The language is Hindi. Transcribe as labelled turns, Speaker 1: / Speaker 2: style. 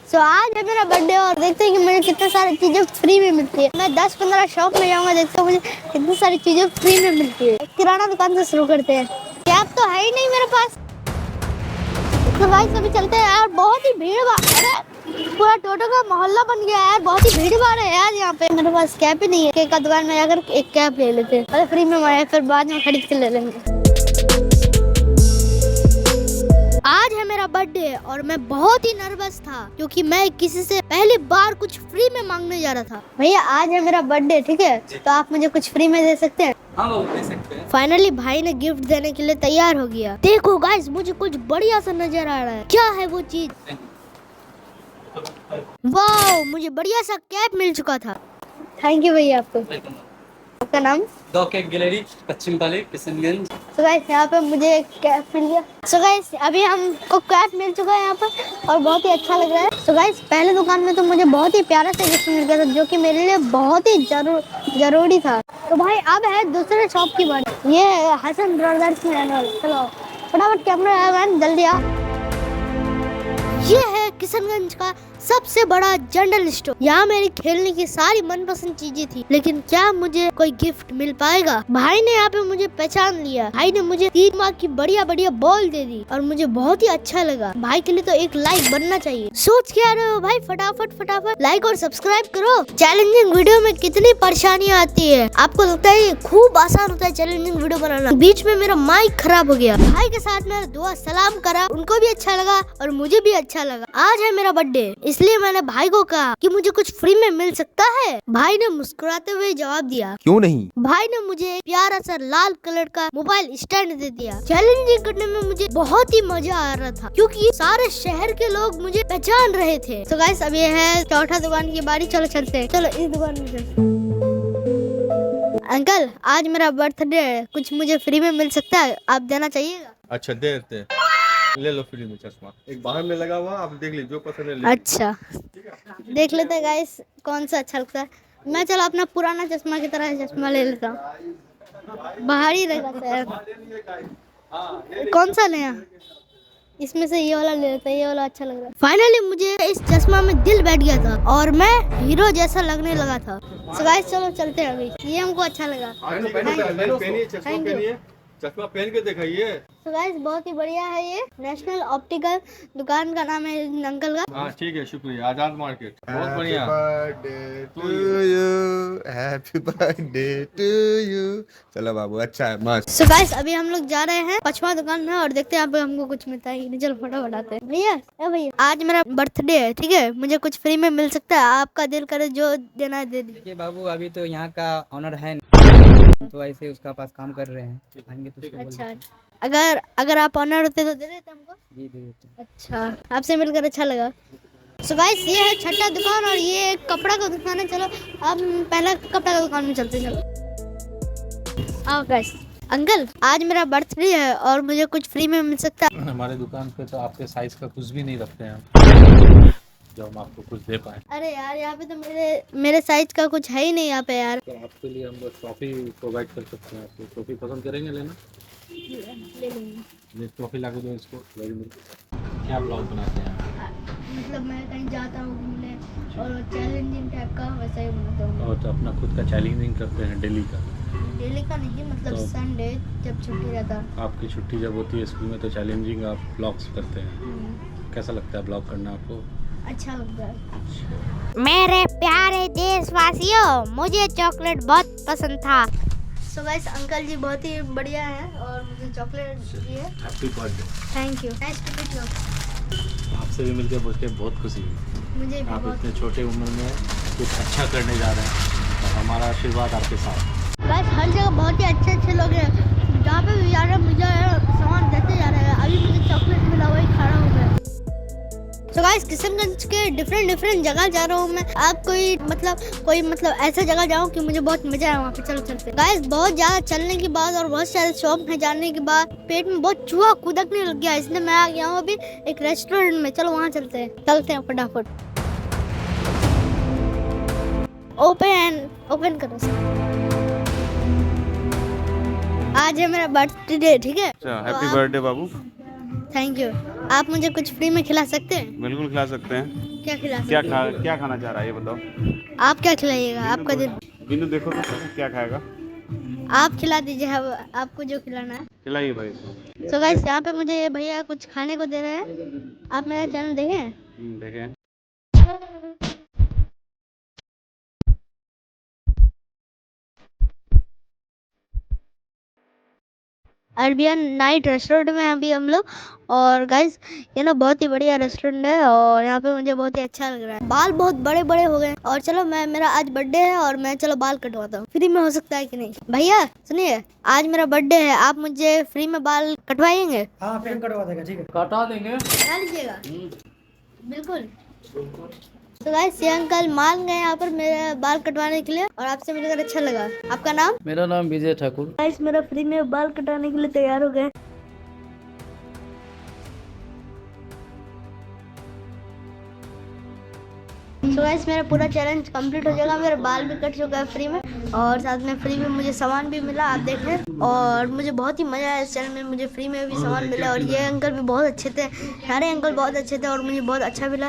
Speaker 1: सो आज है मेरा बर्थडे और देखते हैं कि मुझे कितने सारी चीजें फ्री में मिलती है। मैं 10-15 शॉप में जाऊंगा, देखते हैं मुझे कितनी सारी चीजें फ्री में मिलती है। किराना दुकान से शुरू करते हैं। कैब तो है ही नहीं मेरे पास, तो भाई सभी चलते हैं यार। बहुत ही भीड़ भाड़, पूरा टोटो का मोहल्ला बन गया है यार। बहुत ही भीड़ भाड़ है यार यहाँ पे। मेरे पास कैब ही नहीं है। केक का दुकान में जाकर एक कैब ले लेते हैं, अरे फ्री में आए, फिर बाद में खरीद के ले लेंगे। आज है मेरा बर्थडे और मैं बहुत ही नर्वस था क्योंकि मैं किसी से पहली बार कुछ फ्री में मांगने जा रहा था। भैया आज है मेरा बर्थडे, ठीक है, तो आप मुझे कुछ फ्री में दे सकते हैं?
Speaker 2: हाँ वो दे सकते हैं।
Speaker 1: फाइनली भाई ने गिफ्ट देने के लिए तैयार हो गया। देखो गाइस, मुझे कुछ बढ़िया सा नजर आ रहा है। क्या है वो चीज? वाओ, मुझे बढ़िया सा कैप मिल चुका था। थैंक यू भैया आपको। आपका नाम?
Speaker 2: दो केक गैलरी, पश्चिम पाली, किशनगंज।
Speaker 1: सो गाइस यहाँ पे मुझे एक कैप मिल गया। सो गाइस अभी हमको कैप मिल चुका है यहाँ पर और बहुत ही अच्छा लग रहा है। सो गाइस पहले दुकान में तो मुझे बहुत ही प्यारा सा गिफ्ट मिल गया था जो कि मेरे लिए बहुत ही जरूरी था। तो भाई अब है दूसरे शॉप की बारी। ये है हसन ब्रदर्स मैनुअल। चलो फटाफट कैमरा जल्दी आ। ये है किशनगंज का सबसे बड़ा जनरल स्टोर। यहाँ मेरी खेलने की सारी मनपसंद चीजें थी, लेकिन क्या मुझे कोई गिफ्ट मिल पाएगा? भाई ने यहाँ पे मुझे पहचान लिया। भाई ने मुझे 3 माह की बढ़िया बढ़िया बॉल दे दी और मुझे बहुत ही अच्छा लगा। भाई के लिए तो एक लाइक बनना चाहिए। सोच क्या रहे हो भाई? फटाफट लाइक और सब्सक्राइब करो। चैलेंजिंग वीडियो में कितनी परेशानियाँ आती है। आपको लगता है खूब आसान होता है चैलेंजिंग वीडियो बनाना? बीच में मेरा माइक खराब हो गया। भाई के साथ मैंने दुआ सलाम करा, उनको भी अच्छा लगा और मुझे भी अच्छा लगा। आज है मेरा बर्थडे, इसलिए मैंने भाई को कहा कि मुझे कुछ फ्री में मिल सकता है। भाई ने मुस्कुराते हुए जवाब दिया,
Speaker 3: क्यों नहीं।
Speaker 1: भाई ने मुझे एक प्यारा सा लाल कलर का मोबाइल स्टैंड दे दिया। चैलेंजिंग करने में मुझे बहुत ही मजा आ रहा था क्योंकि सारे शहर के लोग मुझे पहचान रहे थे। तो गाइस अब ये है चौथा दुकान की बारी। चलो चलते हैं। चलो इस दुकान में चलते हैं। अंकल आज मेरा बर्थडे है, कुछ मुझे फ्री में मिल सकता है? आप देना चाहिएगा?
Speaker 3: अच्छा देते, ले लो फ्री में चश्मा। एक बाहर में लगा हुआ, आप देख लीजिए जो पसंद है ले।
Speaker 1: अच्छा देख लेते हैं गाइस कौन सा अच्छा लगता है। मैं चलो अपना पुराना चश्मा की तरह चश्मा ले लेता हूँ, बाहर ही रहेगा। कौन सा लें? इसमें से ये वाला ले लेते हैं, ये वाला अच्छा लग रहा है। फाइनली मुझे इस चश्मा में दिल बैठ गया था और मैं हीरो जैसा लगने लगा था। सो गाइस चलो चलते हैं अभी, ये हमको अच्छा लगा।
Speaker 3: चश्मा पहन के दिखाइए।
Speaker 1: तो गाइस बहुत ही बढ़िया है। ये नेशनल ऑप्टिकल दुकान का नाम है इन अंकल का।
Speaker 3: हाँ ठीक है, शुक्रिया। आजाद मार्केट, बहुत बढ़िया। Happy birthday to you. चलो बाबू अच्छा है, मस्त।
Speaker 1: सो गाइस अभी हम लोग जा रहे हैं 5वां दुकान में और देखते हैं यहाँ पे हमको कुछ मिलता है कि नहीं। चलो फटाफट आते हैं। भैया आज मेरा बर्थडे है, ठीक है, मुझे कुछ फ्री में मिल सकता है? आपका दिल करे जो देना है दे दीजिए।
Speaker 2: देखिए बाबू, अभी तो यहाँ का ऑनर है तो ऐसे उसका पास काम कर रहे हैं, आएंगे तो उसको
Speaker 1: अच्छा अगर आप ऑनर होते तो दे देते हमको?
Speaker 2: जी दे देते।
Speaker 1: अच्छा आपसे मिलकर अच्छा लगा। सो गाइस ये है छठा दुकान और ये एक कपड़ा का दुकान है। चलो अब पहला कपड़ा का दुकान में चलते हैं। चलो आओ गाइस। अंकल आज मेरा बर्थडे है और मुझे कुछ फ्री में मिल सकता है?
Speaker 4: हमारे दुकान पे तो आपके साइज का कुछ भी नहीं रखते हैं जो हम आपको कुछ दे पाए।
Speaker 1: अरे यार यहाँ पे तो मेरे साइज का कुछ है ही नहीं यहाँ पे यार।
Speaker 4: तो आपके लिए हम बस ट्रॉफी प्रोवाइड कर सकते हैं। आपको ट्रॉफी पसंद करेंगे लेना?
Speaker 1: ले लेंगे।
Speaker 4: ये ट्रॉफी ला के दो इसको। क्या ब्लॉग बनाते हैं?
Speaker 1: मतलब मैं कहीं जाता हूँ घूमने और चैलेंजिंग टाइप का वैसा ही बनाता हूँ।
Speaker 4: और तो अपना खुद का चैलेंजिंग करते हैं डेली का?
Speaker 1: डेली का नहीं, मतलब
Speaker 4: तो
Speaker 1: संडे जब छुट्टी रहता है।
Speaker 4: आपकी छुट्टी जब होती है स्कूल में तो चैलेंजिंग आप ब्लॉग्स करते हैं। कैसा लगता है ब्लॉग करना आपको?
Speaker 1: अच्छा लगता है। मेरे प्यारे देशवासियों, मुझे चॉकलेट बहुत पसंद था। सो गाइस अंकल जी बहुत ही बढ़िया हैं और मुझे चॉकलेट दिए।
Speaker 4: Happy birthday.
Speaker 1: Thank you. Nice to meet you.
Speaker 4: आपसे भी मिलकर मुझ के बहुत खुशी हुई।
Speaker 1: मुझे भी
Speaker 4: आप
Speaker 1: बहुत।
Speaker 4: इतने छोटे उम्र में कुछ अच्छा करने जा रहे हैं और हमारा आशीर्वाद आपके साथ।
Speaker 1: गाइस हर जगह बहुत ही अच्छे लोग हैं। जहाँ पे भी जा रहे हैं मुझे सामान देते जा रहे हैं। अभी मुझे चॉकलेट मिला, वही खड़ा हो गया। तो गाइस किशनगंज के डिफरेंट जगह जा रहा हूँ मैं। आप कोई मतलब ऐसा जगह जाऊँ कि मुझे बहुत मजा आए वहाँ पे। चलो चलते। गाइस बहुत ज्यादा चलने के बाद और बहुत सारे शॉप में जाने के बाद पेट में बहुत चूहा कूदकने लग गया, इसलिए मैं आ गया हूँ अभी एक रेस्टोरेंट में। चलो वहाँ चलते हैं फटाफट। ओपन करो। आज है मेरा बर्थडे, ठीक है?
Speaker 3: Happy birthday Babu.
Speaker 1: Thank you. आप मुझे कुछ फ्री में खिला सकते हैं?
Speaker 3: बिल्कुल खिला सकते हैं।
Speaker 1: क्या खिला सकते
Speaker 4: क्या खाना चाह रहा है ये बताओ।
Speaker 1: हैं? आप क्या खिलाइएगा? आपका दिन
Speaker 4: बिंदु देखो तो क्या खाएगा।
Speaker 1: आप खिला दीजिए, आपको जो खिलाना है।
Speaker 4: खिलाइए भाई।
Speaker 1: सो गाइस यहाँ पे मुझे ये भैया कुछ खाने को दे रहे हैं। आप मेरा चैनल देखे हैं?
Speaker 4: देखें।
Speaker 1: अरबियन नाइट रेस्टोरेंट में हैं अभी हम लोग। और गाइस ये ना बहुत ही बढ़िया रेस्टोरेंट है और यहाँ पे मुझे बहुत ही अच्छा लग रहा है। बाल बहुत बड़े बड़े हो गए और चलो मेरा आज बर्थडे है और मैं चलो बाल कटवाता हूँ। फ्री में हो सकता है कि नहीं? भैया सुनिए, आज मेरा बर्थडे है, आप मुझे फ्री में बाल कटवाएंगे?
Speaker 2: हाँ फिर कटवा देगा, ठीक है।
Speaker 5: कटा देंगे।
Speaker 1: कटा लीजिएगा बिल्कुल। तो गाइस ये अंकल मान गए यहाँ पर मेरे बाल कटवाने के लिए और आपसे मिलकर अच्छा लगा। आपका नाम?
Speaker 5: मेरा नाम विजय ठाकुर।
Speaker 1: गाइस मेरा फ्री में बाल कटाने के लिए तैयार हो गए। तो गाइस मेरा पूरा चैलेंज कंप्लीट हो जाएगा। मेरा बाल भी कट चुका है फ्री में और साथ में फ्री में मुझे सामान भी मिला, आप देखें। और मुझे बहुत ही मजा आया इस चैनल में, मुझे फ्री में भी सामान मिला और ये अंकल भी बहुत अच्छे थे, सारे अंकल बहुत अच्छे थे और मुझे बहुत अच्छा मिला।